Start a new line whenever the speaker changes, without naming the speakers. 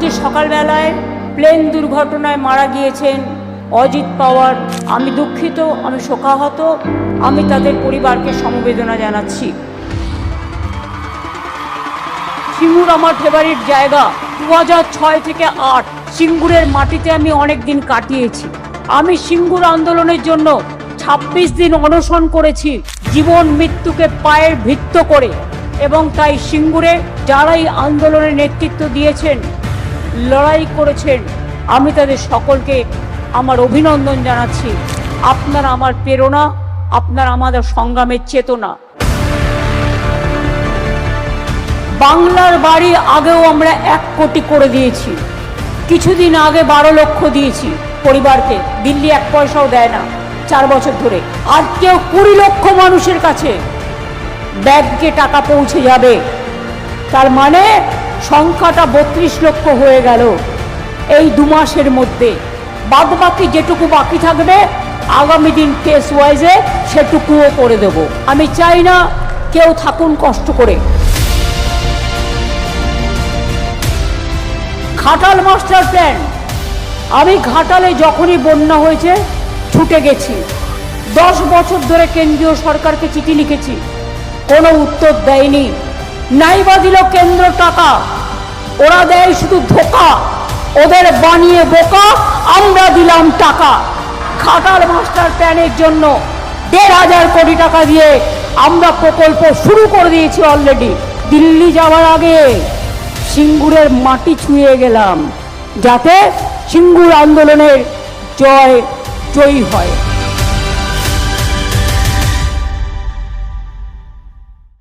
আজকে সকালবেলায় প্লেন দুর্ঘটনায় মারা গিয়েছেন অজিত পাওয়ার। আমি দুঃখিত, আমি শোকাহত, আমি তাদের পরিবারকে সমবেদনা জানাচ্ছি। সিঙ্গুর আমার ফেভারিট জায়গা। 2006 থেকে 8 সিঙ্গুরের মাটিতে আমি অনেক দিন কাটিয়েছি। আমি সিঙ্গুর আন্দোলনের জন্য 26 দিন অনশন করেছি, জীবন মৃত্যুকে পায়ের ভিত্ত করে। এবং তাই সিঙ্গুরে যারাই আন্দোলনের নেতৃত্ব দিয়েছেন, লড়াই করেছেন, আমি তাদের সকলকে আমার অভিনন্দন জানাচ্ছি। আপনারা আমার প্রেরণা, আপনারা আমাদের সংগ্রামের চেতনা। বাংলার বাড়ি আগেও আমরা 1 কোটি করে দিয়েছি, কিছুদিন আগে 12 লক্ষ দিয়েছি পরিবারকে। দিল্লি 1 পয়সাও দেয় না 4 বছর ধরে। আর কেউ 20 লক্ষ মানুষের কাছে ব্যাংকে টাকা পৌঁছে যাবে। তার মানে সংখ্যাটা 32 লক্ষ হয়ে গেল এই 2 মাসের মধ্যে। বাদ বাকি যেটুকু বাকি থাকবে আগামী দিন কেস ওয়াইজে সেটুকুও করে দেব। আমি চাই না কেউ থাকুন কষ্ট করে। ঘাটাল মাস্টার প্ল্যান, আমি ঘাটালে যখনই বন্যা হয়েছে ছুটে গেছি। 10 বছর ধরে কেন্দ্রীয় সরকারকে চিঠি লিখেছি, কোনো উত্তর দেয়নি। নাইবা দিল কেন্দ্র টাকা, ওরা দেয় শুধু ধোকা। ওদের বানিয়ে বোকা, আমরা দিলাম টাকা। ঘাটাল মাস্টার প্ল্যানের জন্য 1,500 কোটি টাকা দিয়ে আমরা প্রকল্প শুরু করে দিয়েছি অলরেডি। দিল্লি যাওয়ার আগে সিঙ্গুরের মাটি ছুঁয়ে গেলাম, যাতে সিঙ্গুর আন্দোলনের জয়ী হয়।